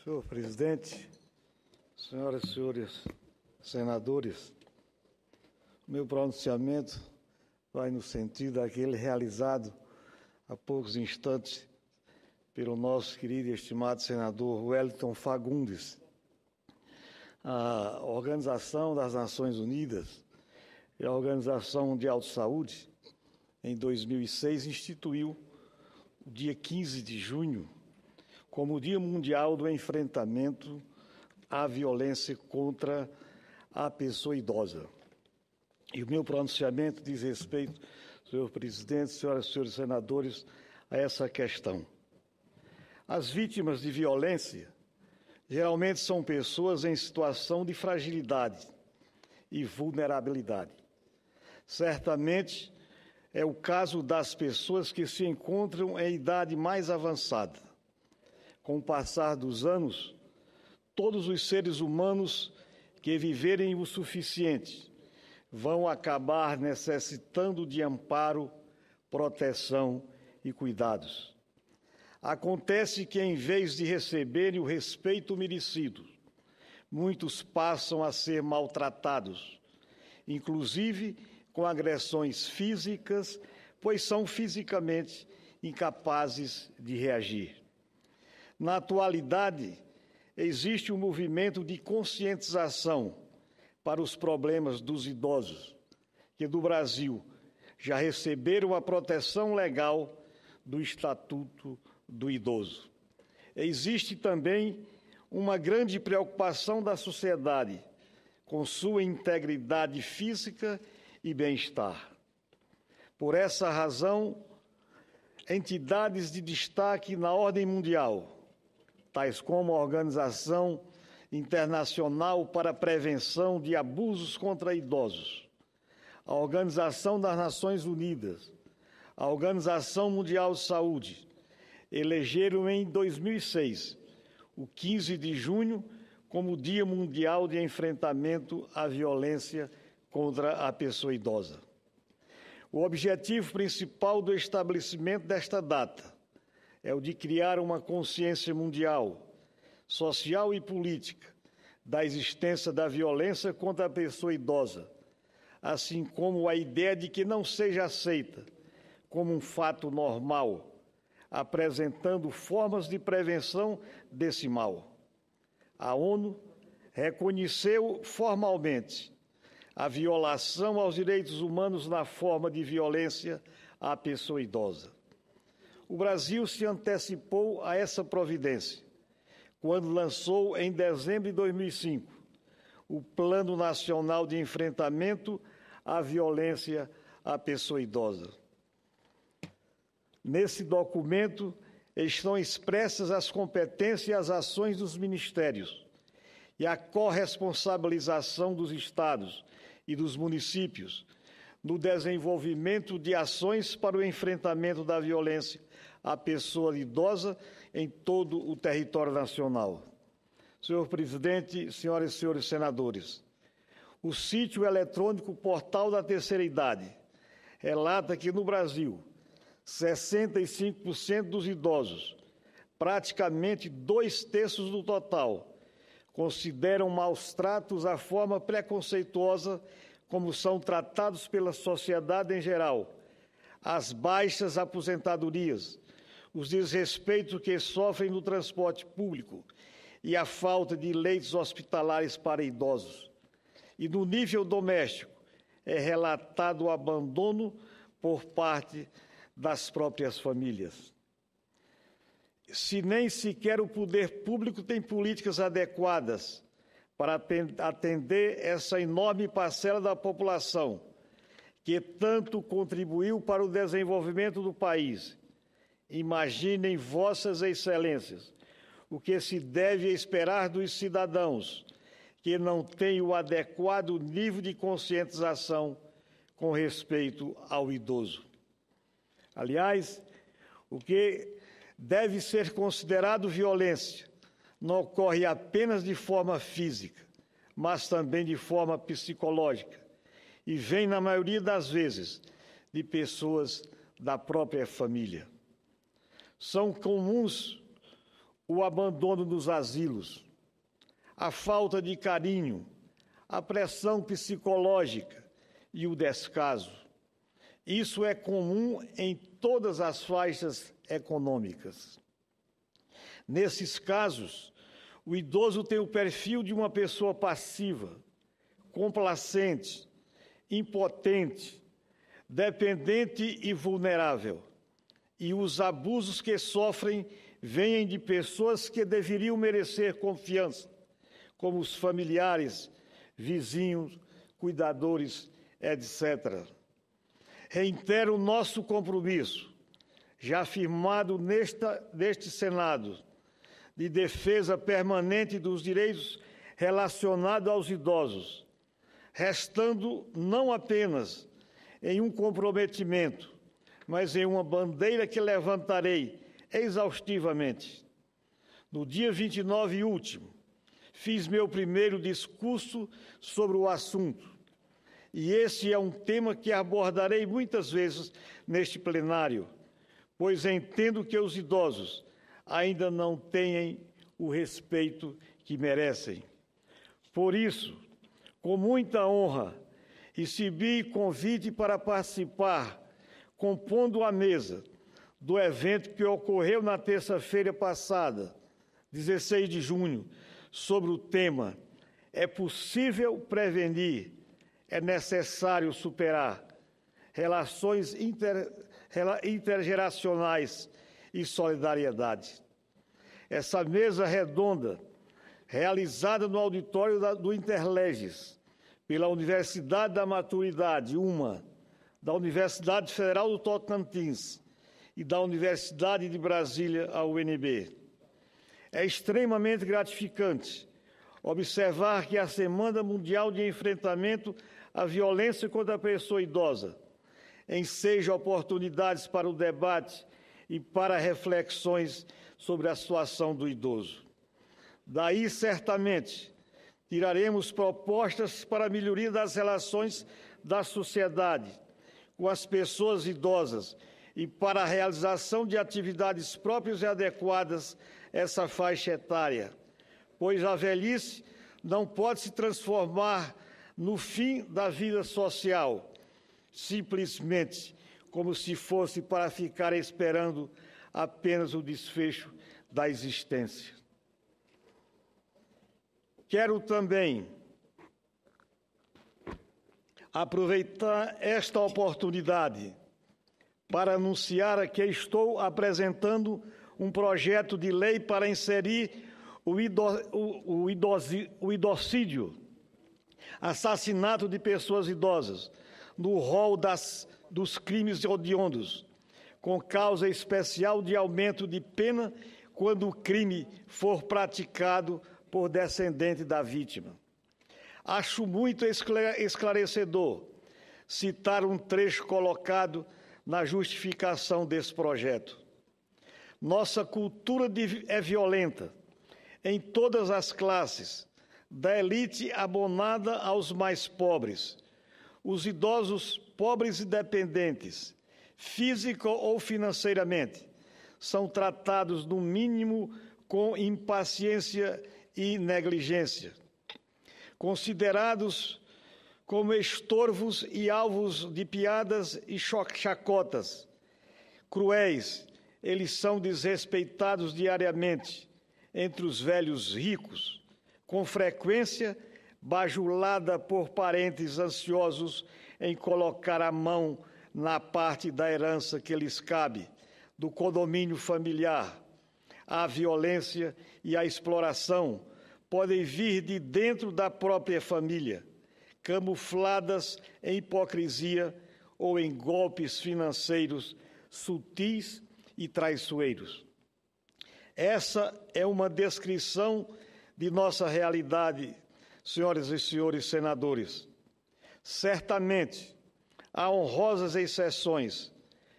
Senhor presidente, senhoras e senhores senadores, o meu pronunciamento vai no sentido daquele realizado há poucos instantes pelo nosso querido e estimado senador Wellington Fagundes. A Organização das Nações Unidas e a Organização Mundial de Saúde, em 2006, instituiu o dia 15 de junho como o Dia Mundial do Enfrentamento à Violência contra a Pessoa Idosa. E o meu pronunciamento diz respeito, senhor presidente, senhoras e senhores senadores, a essa questão. As vítimas de violência geralmente são pessoas em situação de fragilidade e vulnerabilidade. Certamente é o caso das pessoas que se encontram em idade mais avançada. Com o passar dos anos, todos os seres humanos que viverem o suficiente vão acabar necessitando de amparo, proteção e cuidados. Acontece que, em vez de receberem o respeito merecido, muitos passam a ser maltratados, inclusive com agressões físicas, pois são fisicamente incapazes de reagir. Na atualidade, existe um movimento de conscientização para os problemas dos idosos, que do Brasil já receberam a proteção legal do Estatuto do Idoso. Existe também uma grande preocupação da sociedade com sua integridade física e bem-estar. Por essa razão, entidades de destaque na ordem mundial, tais como a Organização Internacional para a Prevenção de Abusos contra Idosos, a Organização das Nações Unidas, a Organização Mundial de Saúde, elegeram em 2006 o 15 de junho como o Dia Mundial de Enfrentamento à Violência contra a Pessoa Idosa. O objetivo principal do estabelecimento desta data é o de criar uma consciência mundial, social e política da existência da violência contra a pessoa idosa, assim como a ideia de que não seja aceita como um fato normal, apresentando formas de prevenção desse mal. A ONU reconheceu formalmente a violação aos direitos humanos na forma de violência à pessoa idosa. O Brasil se antecipou a essa providência, quando lançou, em dezembro de 2005, o Plano Nacional de Enfrentamento à Violência à Pessoa Idosa. Nesse documento estão expressas as competências e as ações dos ministérios e a corresponsabilização dos estados e dos municípios no desenvolvimento de ações para o enfrentamento da violência à pessoa idosa em todo o território nacional. Senhor presidente, senhoras e senhores senadores, o sítio eletrônico Portal da Terceira Idade relata que no Brasil 65% dos idosos, praticamente 2/3 do total, consideram maus tratos a forma preconceituosa como são tratados pela sociedade em geral, as baixas aposentadorias, os desrespeitos que sofrem no transporte público e a falta de leitos hospitalares para idosos. E no nível doméstico é relatado o abandono por parte das próprias famílias. Se nem sequer o poder público tem políticas adequadas para atender essa enorme parcela da população que tanto contribuiu para o desenvolvimento do país, imaginem, vossas excelências, o que se deve esperar dos cidadãos que não têm o adequado nível de conscientização com respeito ao idoso. Aliás, o que deve ser considerado violência não ocorre apenas de forma física, mas também de forma psicológica, e vem, na maioria das vezes, de pessoas da própria família. São comuns o abandono nos asilos, a falta de carinho, a pressão psicológica e o descaso. Isso é comum em todas as faixas econômicas. Nesses casos, o idoso tem o perfil de uma pessoa passiva, complacente, impotente, dependente e vulnerável. E os abusos que sofrem vêm de pessoas que deveriam merecer confiança, como os familiares, vizinhos, cuidadores, etc. Reitero o nosso compromisso, já firmado neste Senado, de defesa permanente dos direitos relacionados aos idosos, restando não apenas em um comprometimento, mas em uma bandeira que levantarei exaustivamente. No dia 29 e último, fiz meu primeiro discurso sobre o assunto, e esse é um tema que abordarei muitas vezes neste plenário, pois entendo que os idosos ainda não têm o respeito que merecem. Por isso, com muita honra, recebi convite para participar, compondo a mesa do evento que ocorreu na terça-feira passada, 16 de junho, sobre o tema "É possível prevenir, é necessário superar relações intergeracionais e solidariedade". Essa mesa redonda, realizada no auditório do Interleges, pela Universidade da Maturidade, da Universidade Federal do Tocantins e da Universidade de Brasília, a UNB. É extremamente gratificante observar que a Semana Mundial de Enfrentamento à Violência contra a Pessoa Idosa enseja oportunidades para o debate e para reflexões sobre a situação do idoso. Daí, certamente, tiraremos propostas para a melhoria das relações da sociedade com as pessoas idosas e para a realização de atividades próprias e adequadas a essa faixa etária, pois a velhice não pode se transformar no fim da vida social, simplesmente como se fosse para ficar esperando apenas o desfecho da existência. Quero também aproveitar esta oportunidade para anunciar que estou apresentando um projeto de lei para inserir o idocídio, assassinato de pessoas idosas, no rol dos crimes hediondos, com causa especial de aumento de pena quando o crime for praticado por descendente da vítima. Acho muito esclarecedor citar um trecho colocado na justificação desse projeto. Nossa cultura é violenta em todas as classes, da elite abonada aos mais pobres. Os idosos pobres e dependentes, físico ou financeiramente, são tratados, no mínimo, com impaciência e negligência. Considerados como estorvos e alvos de piadas e chacotas cruéis, eles são desrespeitados diariamente entre os velhos ricos, com frequência bajulada por parentes ansiosos em colocar a mão na parte da herança que lhes cabe, do condomínio familiar. A violência e a exploração podem vir de dentro da própria família, camufladas em hipocrisia ou em golpes financeiros sutis e traiçoeiros. Essa é uma descrição de nossa realidade, senhoras e senhores senadores. Certamente, há honrosas exceções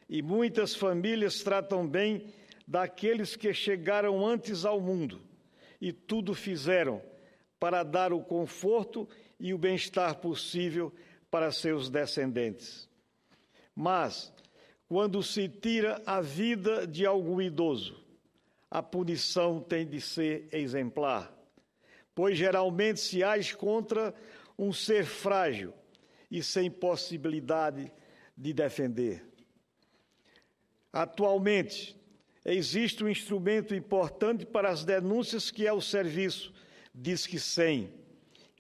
e muitas famílias tratam bem daqueles que chegaram antes ao mundo e tudo fizeram para dar o conforto e o bem-estar possível para seus descendentes. Mas, quando se tira a vida de algum idoso, a punição tem de ser exemplar, pois geralmente se age contra um ser frágil e sem possibilidade de defender. Atualmente, existe um instrumento importante para as denúncias, que é o serviço Disque 100,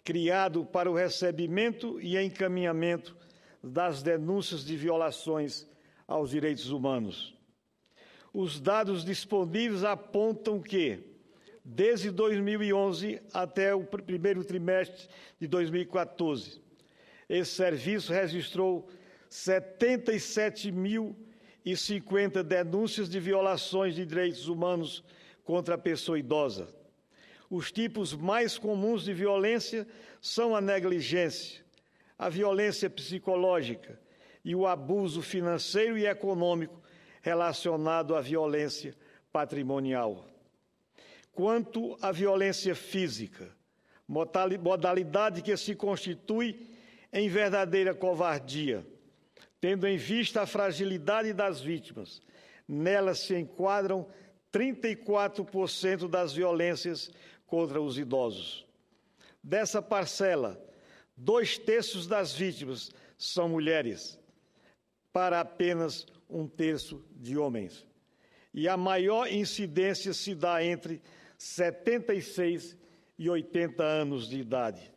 criado para o recebimento e encaminhamento das denúncias de violações aos direitos humanos. Os dados disponíveis apontam que, desde 2011 até o primeiro trimestre de 2014, esse serviço registrou 77.050 denúncias de violações de direitos humanos contra a pessoa idosa. Os tipos mais comuns de violência são a negligência, a violência psicológica e o abuso financeiro e econômico relacionado à violência patrimonial. Quanto à violência física, modalidade que se constitui em verdadeira covardia, tendo em vista a fragilidade das vítimas, nela se enquadram 34% das violências contra os idosos. Dessa parcela, 2/3 das vítimas são mulheres, para apenas 1/3 de homens. E a maior incidência se dá entre 76 e 80 anos de idade.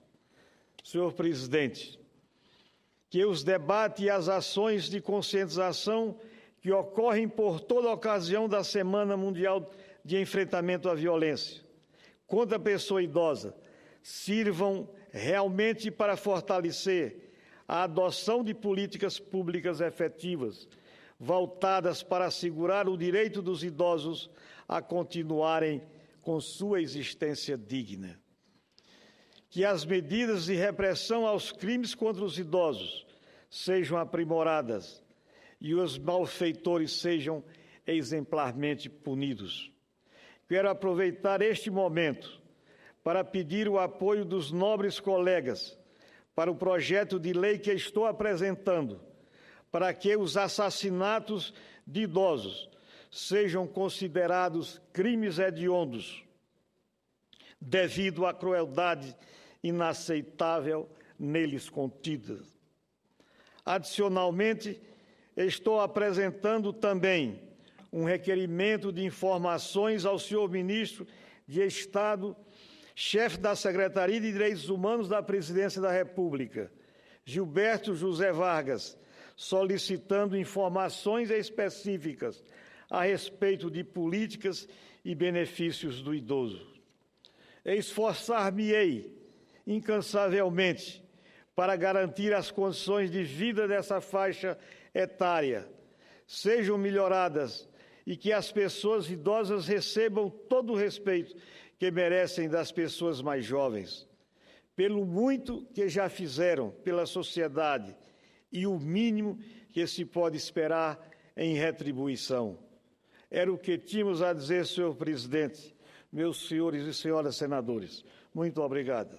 Senhor presidente, que os debates e as ações de conscientização que ocorrem por toda a ocasião da Semana Mundial de Enfrentamento à Violência contra a pessoa idosa sirvam realmente para fortalecer a adoção de políticas públicas efetivas, voltadas para assegurar o direito dos idosos a continuarem com sua existência digna. Que as medidas de repressão aos crimes contra os idosos sejam aprimoradas e os malfeitores sejam exemplarmente punidos. Quero aproveitar este momento para pedir o apoio dos nobres colegas para o projeto de lei que estou apresentando, para que os assassinatos de idosos sejam considerados crimes hediondos, devido à crueldade inaceitável neles contida. Adicionalmente, estou apresentando também um requerimento de informações ao senhor Ministro de Estado, chefe da Secretaria de Direitos Humanos da Presidência da República, Gilberto José Vargas, solicitando informações específicas a respeito de políticas e benefícios do idoso. Esforçar-me-ei incansavelmente para garantir as condições de vida dessa faixa etária sejam melhoradas e que as pessoas idosas recebam todo o respeito que merecem das pessoas mais jovens, pelo muito que já fizeram pela sociedade e o mínimo que se pode esperar em retribuição. Era o que tínhamos a dizer, senhor presidente, meus senhores e senhoras senadores. Muito obrigado.